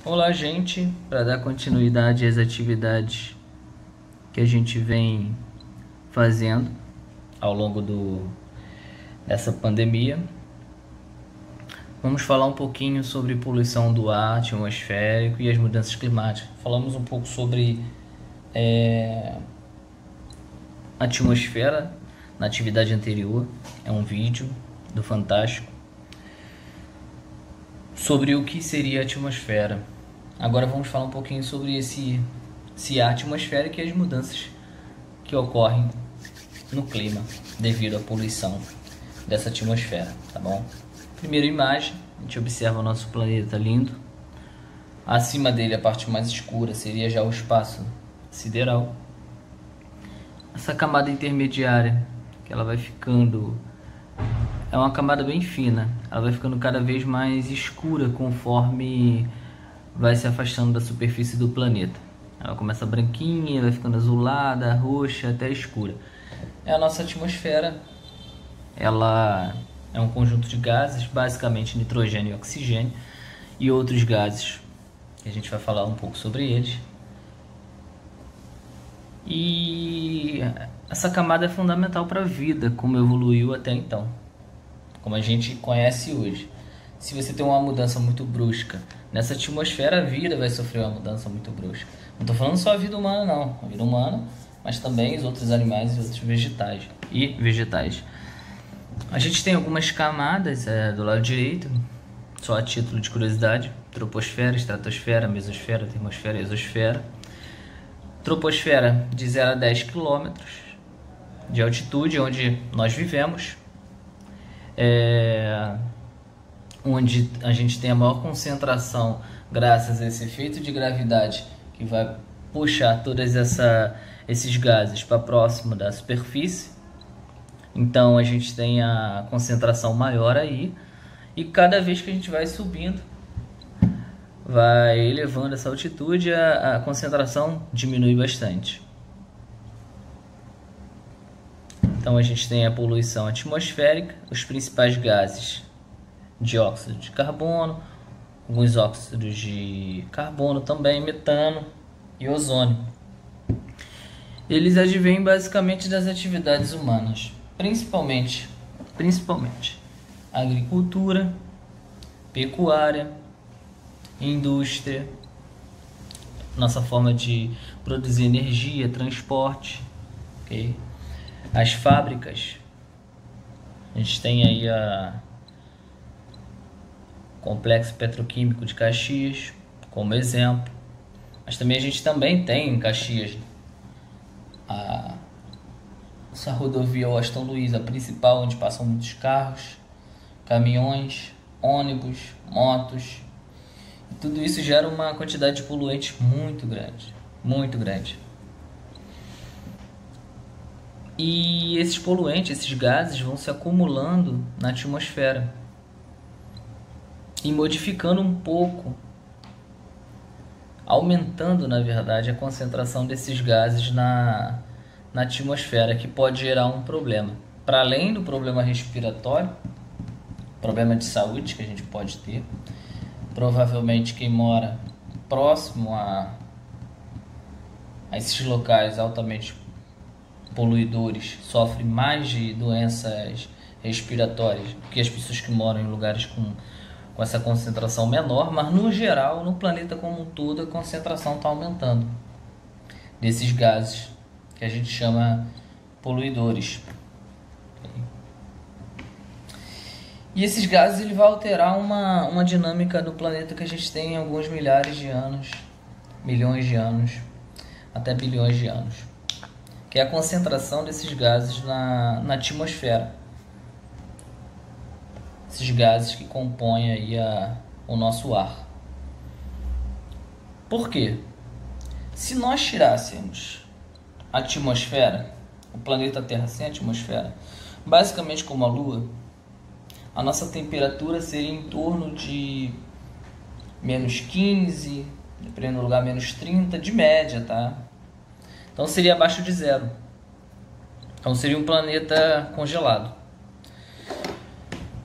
Olá, gente. Para dar continuidade às atividades que a gente vem fazendo ao longo dessa pandemia, vamos falar um pouquinho sobre poluição do ar atmosférico e as mudanças climáticas. Falamos um pouco sobre atmosfera na atividade anterior, é um vídeo do Fantástico sobre o que seria a atmosfera. Agora vamos falar um pouquinho sobre esse ar atmosférico e as mudanças que ocorrem no clima devido à poluição dessa atmosfera, tá bom? Primeira imagem, a gente observa o nosso planeta lindo. Acima dele, a parte mais escura seria já o espaço sideral. Essa camada intermediária, que ela vai ficando, é uma camada bem fina, ela vai ficando cada vez mais escura conforme vai se afastando da superfície do planeta. Ela começa branquinha, vai ficando azulada, roxa, até escura. É a nossa atmosfera. Ela é um conjunto de gases, basicamente nitrogênio e oxigênio, e outros gases, que a gente vai falar um pouco sobre eles. E essa camada é fundamental para a vida, como evoluiu até então, como a gente conhece hoje. Se você tem uma mudança muito brusca nessa atmosfera, a vida vai sofrer uma mudança muito brusca. Não estou falando só a vida humana, não. A vida humana, mas também os outros animais e outros vegetais. A gente tem algumas camadas do lado direito, só a título de curiosidade: troposfera, estratosfera, mesosfera, termosfera e exosfera. Troposfera de 0 a 10 km de altitude, onde nós vivemos. Onde a gente tem a maior concentração, graças a esse efeito de gravidade que vai puxar todos esses gases para próximo da superfície. Então a gente tem a concentração maior aí, e cada vez que a gente vai subindo, vai elevando essa altitude, a concentração diminui bastante. Então a gente tem a poluição atmosférica, os principais gases: dióxido de carbono, alguns óxidos de carbono também, metano e ozônio. Eles advêm basicamente das atividades humanas, principalmente agricultura, pecuária, indústria, nossa forma de produzir energia, transporte, ok? As fábricas, a gente tem aí Complexo Petroquímico de Caxias como exemplo, mas também a gente também tem em Caxias essa rodovia Washington Luiz, a principal, onde passam muitos carros, caminhões, ônibus, motos, e tudo isso gera uma quantidade de poluentes muito grande, muito grande. E esses poluentes, esses gases, vão se acumulando na atmosfera e modificando um pouco, aumentando, na verdade, a concentração desses gases na atmosfera, que pode gerar um problema. Para além do problema respiratório, problema de saúde que a gente pode ter, provavelmente quem mora próximo a esses locais altamente poluidores sofre mais de doenças respiratórias do que as pessoas que moram em lugares com essa concentração menor, mas no geral, no planeta como um todo, a concentração está aumentando desses gases que a gente chama poluidores. E esses gases ele vai alterar uma dinâmica do planeta que a gente tem em alguns milhares de anos, milhões de anos, até bilhões de anos, que é a concentração desses gases na atmosfera. Esses gases que compõem aí o nosso ar. Por quê? Se nós tirássemos a atmosfera, o planeta Terra sem atmosfera, basicamente como a Lua, a nossa temperatura seria em torno de menos 15, dependendo do lugar, menos 30, de média, tá? Então seria abaixo de zero. Então seria um planeta congelado.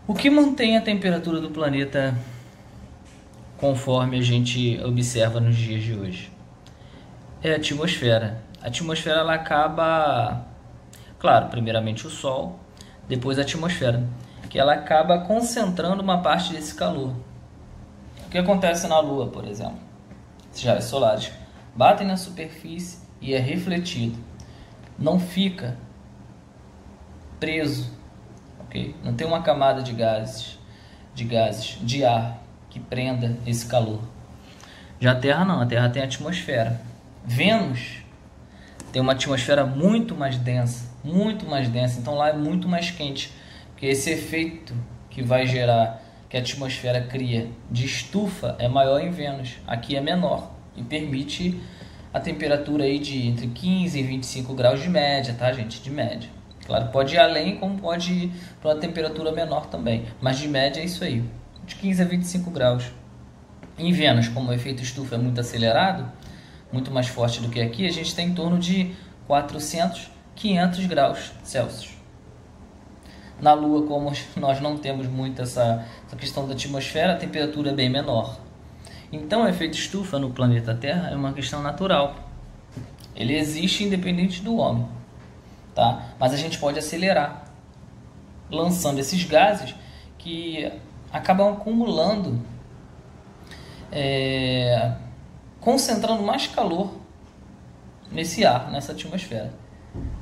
O que mantém a temperatura do planeta conforme a gente observa nos dias de hoje? É a atmosfera. A atmosfera ela acaba, claro, primeiramente o Sol, depois a atmosfera, que ela acaba concentrando uma parte desse calor. O que acontece na Lua, por exemplo? Os raios solares batem na superfície e é refletido. Não fica preso, ok? Não tem uma camada de gases, de ar que prenda esse calor. Já a Terra não, a Terra tem atmosfera. Vênus tem uma atmosfera muito mais densa, então lá é muito mais quente, porque esse efeito que vai gerar, que a atmosfera cria de estufa é maior em Vênus, aqui é menor e permite a temperatura aí de entre 15 e 25 graus de média, tá, gente? De média. Claro, pode ir além, como pode ir para uma temperatura menor também, mas de média é isso aí, de 15 a 25 graus. Em Vênus, como o efeito estufa é muito acelerado, muito mais forte do que aqui, a gente tem em torno de 400, 500 graus Celsius. Na Lua, como nós não temos muito essa questão da atmosfera, a temperatura é bem menor. Então, o efeito estufa no planeta Terra é uma questão natural. Ele existe independente do homem, tá? Mas a gente pode acelerar, lançando esses gases que acabam acumulando, concentrando mais calor nesse ar, nessa atmosfera,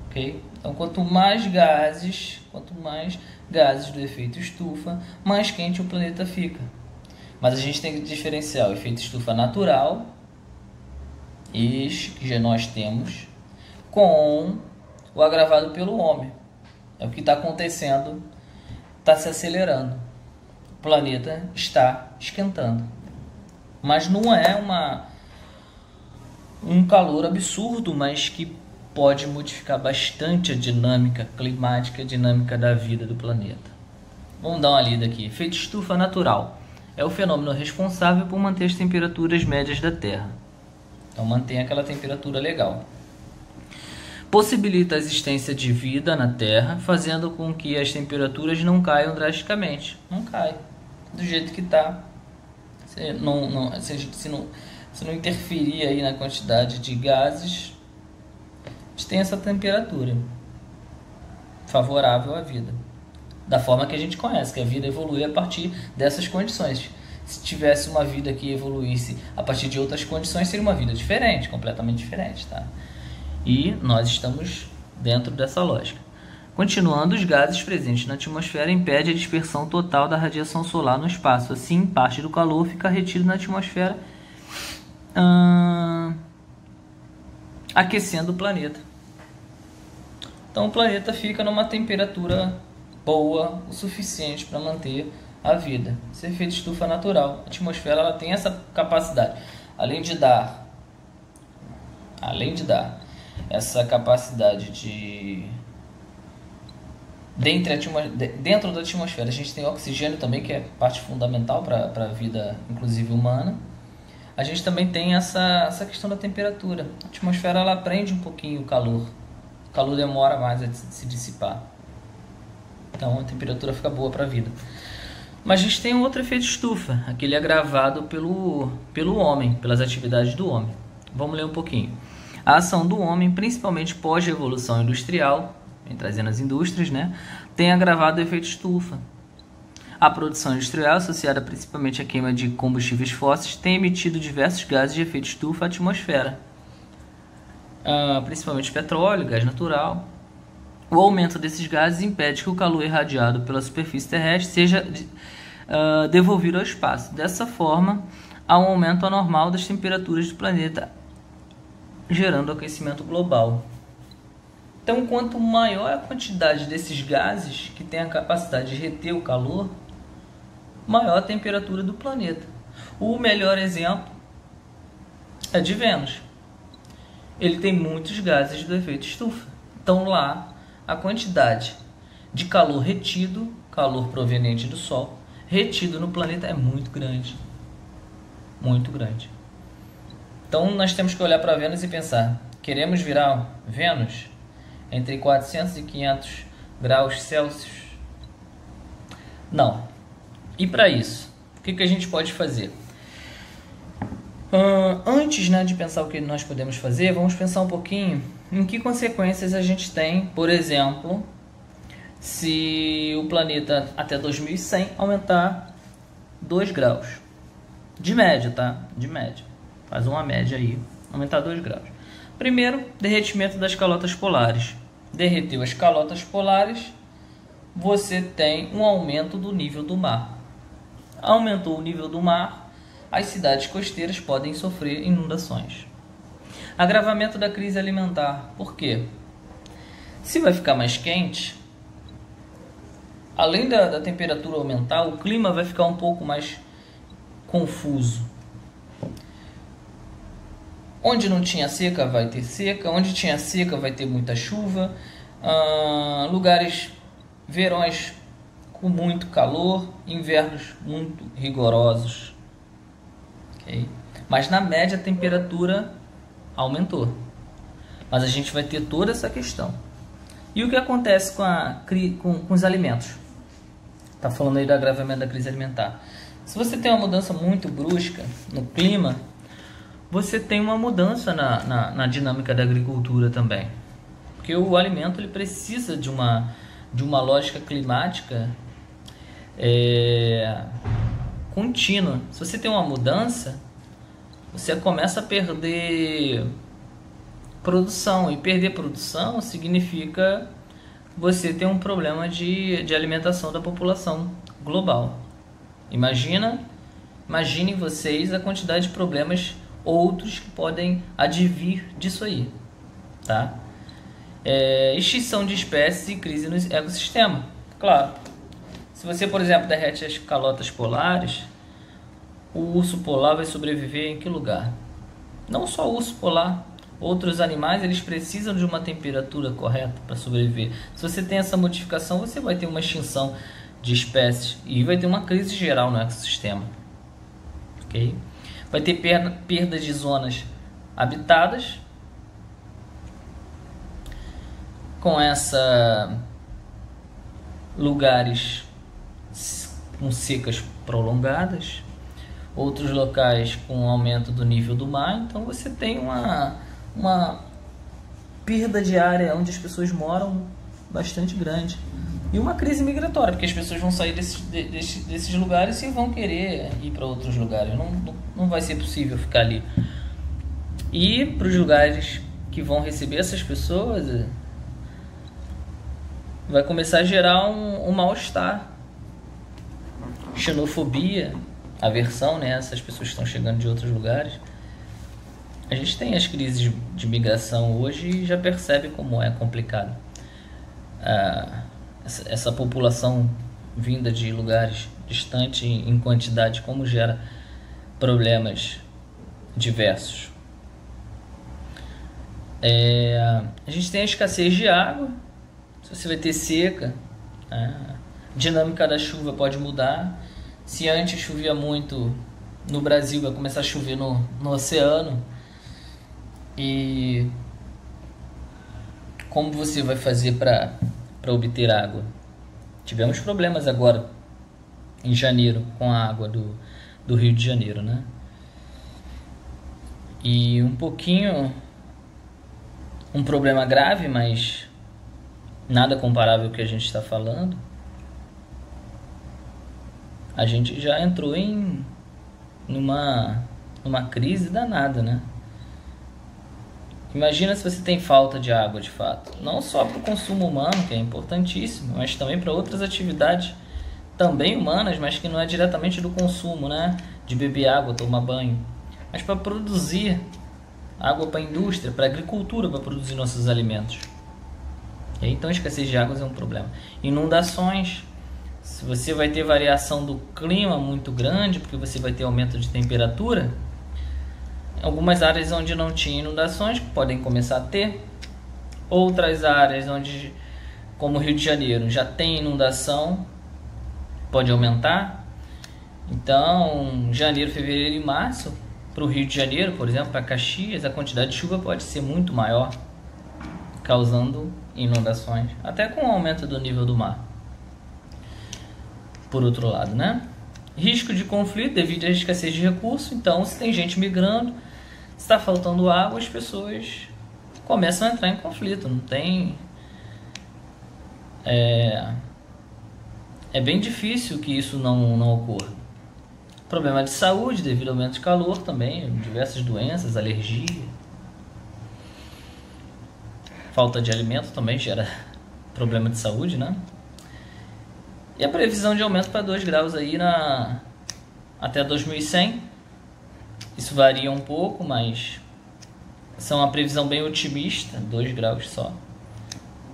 ok? Então, quanto mais gases do efeito estufa, mais quente o planeta fica. Mas a gente tem que diferenciar o efeito estufa natural, este que já nós temos, com o agravado pelo homem. É o que está acontecendo, está se acelerando. O planeta está esquentando. Mas não é um calor absurdo, mas que pode modificar bastante a dinâmica climática, a dinâmica da vida do planeta. Vamos dar uma lida aqui. Efeito estufa natural é o fenômeno responsável por manter as temperaturas médias da Terra. Então mantém aquela temperatura legal. Possibilita a existência de vida na Terra, fazendo com que as temperaturas não caiam drasticamente. Não cai. Do jeito que está. Se não interferir aí na quantidade de gases, a gente tem essa temperatura favorável à vida. Da forma que a gente conhece, que a vida evolui a partir dessas condições. Se tivesse uma vida que evoluísse a partir de outras condições, seria uma vida diferente, completamente diferente, tá? E nós estamos dentro dessa lógica. Continuando, os gases presentes na atmosfera impedem a dispersão total da radiação solar no espaço. Assim, parte do calor fica retido na atmosfera, aquecendo o planeta. Então o planeta fica numa temperatura boa o suficiente para manter a vida. Esse efeito estufa natural. A atmosfera ela tem essa capacidade, além de dar essa capacidade de dentro da atmosfera a gente tem oxigênio também, que é parte fundamental para a vida, inclusive humana. A gente também tem essa questão da temperatura. A atmosfera ela prende um pouquinho o calor. O calor demora mais a se dissipar. Então a temperatura fica boa para a vida. Mas a gente tem um outro efeito estufa, aquele agravado pelo homem, pelas atividades do homem. Vamos ler um pouquinho. A ação do homem, principalmente pós-revolução industrial, vem trazendo as indústrias, né, tem agravado o efeito estufa. A produção industrial, associada principalmente à queima de combustíveis fósseis, tem emitido diversos gases de efeito estufa à atmosfera, principalmente petróleo, gás natural. O aumento desses gases impede que o calor irradiado pela superfície terrestre seja devolvido ao espaço. Dessa forma, há um aumento anormal das temperaturas do planeta, gerando aquecimento global. Então, quanto maior a quantidade desses gases que tem a capacidade de reter o calor, maior a temperatura do planeta. O melhor exemplo é de Vênus. Ele tem muitos gases do efeito estufa. Então, lá, a quantidade de calor retido, calor proveniente do Sol, retido no planeta é muito grande. Muito grande. Então, nós temos que olhar para Vênus e pensar, queremos virar Vênus entre 400 e 500 graus Celsius? Não. E para isso, o que a gente pode fazer? Antes, né, de pensar o que nós podemos fazer, vamos pensar um pouquinho em que consequências a gente tem, por exemplo, se o planeta até 2100 aumentar 2 graus. De média, tá? De média. Faz uma média aí, aumentar 2 graus. Primeiro, derretimento das calotas polares. Derreteu as calotas polares, você tem um aumento do nível do mar. Aumentou o nível do mar, as cidades costeiras podem sofrer inundações. Agravamento da crise alimentar. Por quê? Se vai ficar mais quente, além da temperatura aumentar, o clima vai ficar um pouco mais confuso. Onde não tinha seca, vai ter seca. Onde tinha seca, vai ter muita chuva. Lugares, verões com muito calor, invernos muito rigorosos. Okay? Mas na média a temperatura aumentou. Mas a gente vai ter toda essa questão. E o que acontece com os alimentos? Está falando aí do agravamento da crise alimentar. Se você tem uma mudança muito brusca no clima, você tem uma mudança na dinâmica da agricultura também. Porque o alimento ele precisa de uma lógica climática contínua. Se você tem uma mudança, você começa a perder produção. E perder produção significa você ter um problema de alimentação da população global. Imaginem vocês a quantidade de problemas outros que podem advir disso aí, tá? Extinção de espécies e crise no ecossistema. Claro, se você, por exemplo, derrete as calotas polares, o urso polar vai sobreviver em que lugar? Não só o urso polar, outros animais eles precisam de uma temperatura correta para sobreviver. Se você tem essa modificação, você vai ter uma extinção de espécies e vai ter uma crise geral no ecossistema. Ok? Vai ter perda de zonas habitadas. Com essa lugares com secas prolongadas, outros locais com aumento do nível do mar. Então você tem uma perda de área onde as pessoas moram bastante grande. E uma crise migratória, porque as pessoas vão sair desses lugares e vão querer ir para outros lugares. Não vai ser possível ficar ali. E para os lugares que vão receber essas pessoas, vai começar a gerar um mal-estar, xenofobia, aversão, né? Essas pessoas que estão chegando de outros lugares. A gente tem as crises de migração hoje e já percebe como é complicado. Essa população vinda de lugares distantes em quantidade, como gera problemas diversos. A gente tem a escassez de água. Se você vai ter seca, a dinâmica da chuva pode mudar. Se antes chovia muito no Brasil, vai começar a chover no oceano. E como você vai fazer para obter água? Tivemos problemas agora em janeiro com a água do Rio de Janeiro, né? E um problema grave, mas nada comparável ao que a gente está falando. A gente já entrou numa crise danada, né? Imagina se você tem falta de água de fato. Não só para o consumo humano, que é importantíssimo, mas também para outras atividades também humanas, mas que não é diretamente do consumo, né? De beber água, tomar banho. Mas para produzir água para a indústria, para a agricultura, para produzir nossos alimentos. E aí, então a escassez de água é um problema. Inundações. Se você vai ter variação do clima muito grande, porque você vai ter aumento de temperatura, algumas áreas onde não tinha inundações podem começar a ter. Outras áreas onde, como o Rio de Janeiro, já tem inundação, pode aumentar. Então, janeiro, fevereiro e março, para o Rio de Janeiro, por exemplo, para Caxias, a quantidade de chuva pode ser muito maior, causando inundações, até com o aumento do nível do mar. Por outro lado, né? Risco de conflito devido à escassez de recursos. Então, se tem gente migrando, se está faltando água, as pessoas começam a entrar em conflito. Não tem... É bem difícil que isso não ocorra. Problema de saúde devido ao aumento de calor também, diversas doenças, alergia. Falta de alimento também gera problema de saúde, né? E a previsão de aumento para 2 graus aí até 2100. Isso varia um pouco, mas são uma previsão bem otimista, 2 graus só.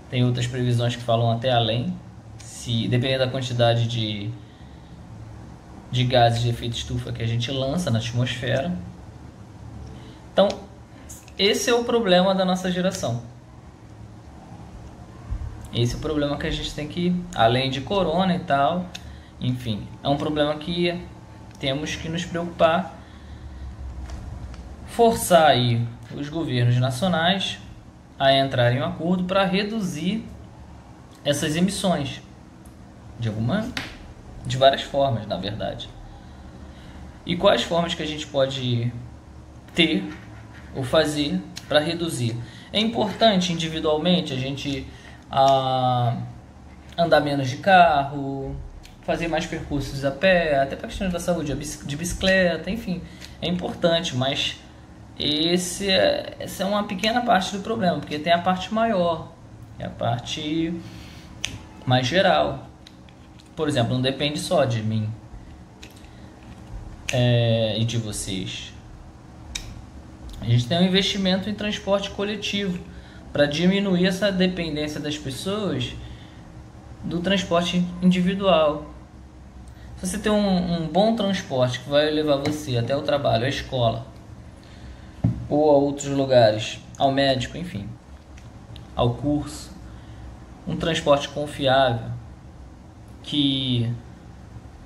Tem outras previsões que falam até além, dependendo da quantidade de gases de efeito estufa que a gente lança na atmosfera. Então, esse é o problema da nossa geração. Esse é o problema que a gente tem que, além de corona e tal, enfim, é um problema que temos que nos preocupar, forçar aí os governos nacionais a entrarem em um acordo para reduzir essas emissões de várias formas, na verdade. E quais formas que a gente pode ter ou fazer para reduzir? É importante individualmente a gente andar menos de carro, fazer mais percursos a pé, até para questões da saúde, de bicicleta, enfim, é importante, mas essa é uma pequena parte do problema, porque tem a parte maior, é a parte mais geral. Por exemplo, não depende só de mim e de vocês. A gente tem um investimento em transporte coletivo para diminuir essa dependência das pessoas do transporte individual. Se você tem um bom transporte que vai levar você até o trabalho, à escola, ou a outros lugares, ao médico, enfim, ao curso, um transporte confiável, que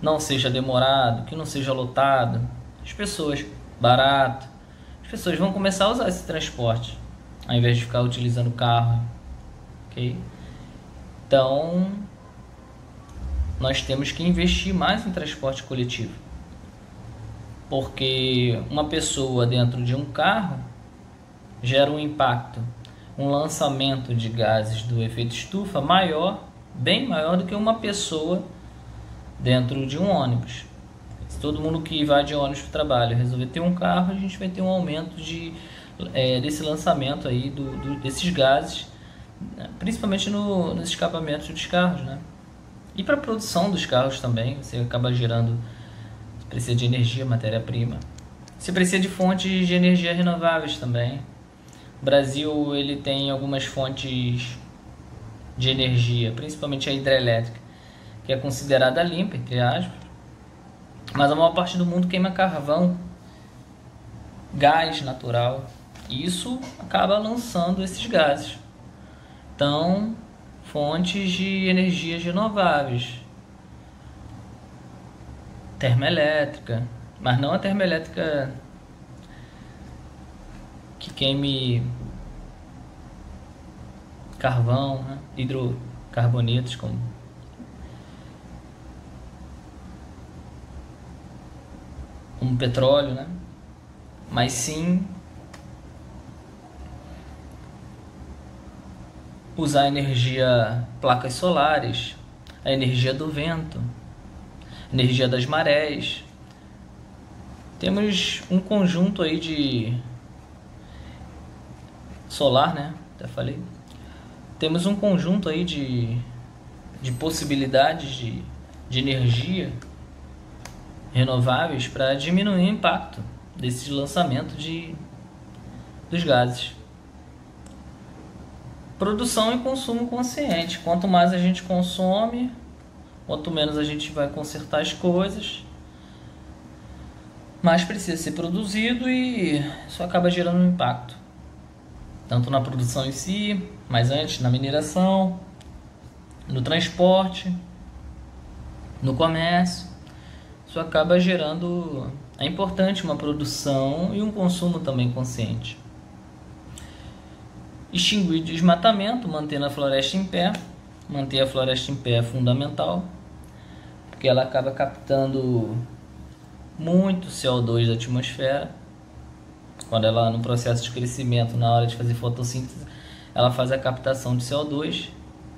não seja demorado, que não seja lotado, barato, as pessoas vão começar a usar esse transporte, ao invés de ficar utilizando carro, ok? Então, nós temos que investir mais em transporte coletivo, porque uma pessoa dentro de um carro gera um impacto, um lançamento de gases do efeito estufa maior, bem maior do que uma pessoa dentro de um ônibus. Se todo mundo que vai de ônibus para o trabalho resolver ter um carro, a gente vai ter um aumento desse lançamento aí desses gases, principalmente nos escapamentos dos carros, né? E para a produção dos carros também, você acaba gerando, você precisa de energia, matéria-prima. Você precisa de fontes de energia renováveis também. O Brasil ele tem algumas fontes de energia, principalmente a hidrelétrica, que é considerada limpa, entre aspas, mas a maior parte do mundo queima carvão, gás natural, e isso acaba lançando esses gases. Então, fontes de energias renováveis, termoelétrica, mas não a termoelétrica que queime carvão, né? Hidrocarbonetos como petróleo, né? Mas sim usar a energia, placas solares, a energia do vento, a energia das marés. Temos um conjunto aí de solar, né? Até falei. Temos um conjunto aí de possibilidades de energia renováveis para diminuir o impacto desse lançamento dos gases. Produção e consumo consciente. Quanto mais a gente consome, quanto menos a gente vai consertar as coisas, mais precisa ser produzido e isso acaba gerando um impacto. Tanto na produção em si, mas antes na mineração, no transporte, no comércio. Isso acaba gerando... É importante uma produção e um consumo também consciente. Extinguir o desmatamento, mantendo a floresta em pé. Manter a floresta em pé é fundamental, porque ela acaba captando muito CO2 da atmosfera. Quando ela, no processo de crescimento, na hora de fazer fotossíntese, ela faz a captação de CO2.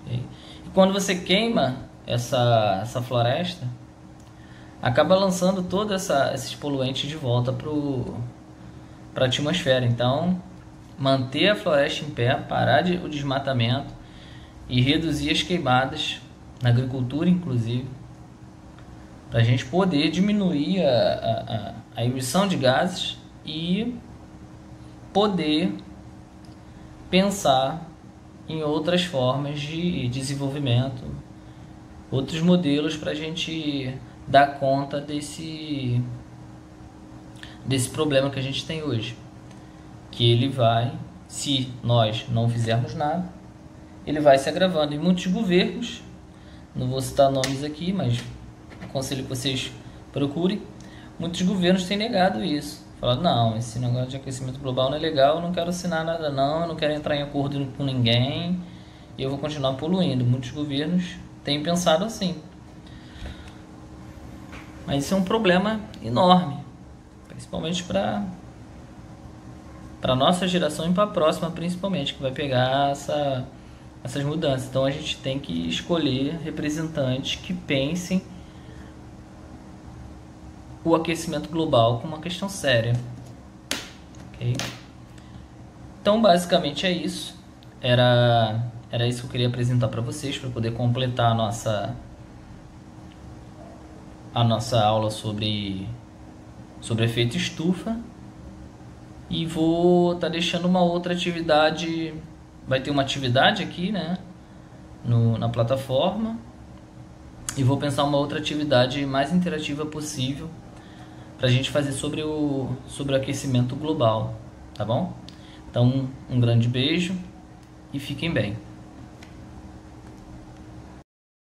Okay? E quando você queima essa floresta, acaba lançando todos esses poluentes de volta para a atmosfera. Então, manter a floresta em pé, parar o desmatamento e reduzir as queimadas, na agricultura inclusive, para a gente poder diminuir a emissão de gases e poder pensar em outras formas de desenvolvimento, outros modelos para a gente dar conta desse problema que a gente tem hoje, que ele vai, se nós não fizermos nada, ele vai se agravando. E muitos governos, não vou citar nomes aqui, mas aconselho que vocês procurem, muitos governos têm negado isso. Falaram, não, esse negócio de aquecimento global não é legal, eu não quero assinar nada não, eu não quero entrar em acordo com ninguém e eu vou continuar poluindo. Muitos governos têm pensado assim. Mas isso é um problema enorme, principalmente para a nossa geração e para a próxima principalmente, que vai pegar essas mudanças. Então a gente tem que escolher representantes que pensem o aquecimento global como uma questão séria. Okay? Então basicamente é isso. Era isso que eu queria apresentar para vocês, para poder completar a nossa aula sobre efeito estufa. E vou estar deixando uma outra atividade. Vai ter uma atividade aqui, né, na plataforma, e vou pensar uma outra atividade mais interativa possível para a gente fazer sobre o aquecimento global, tá bom? Então, um grande beijo e fiquem bem.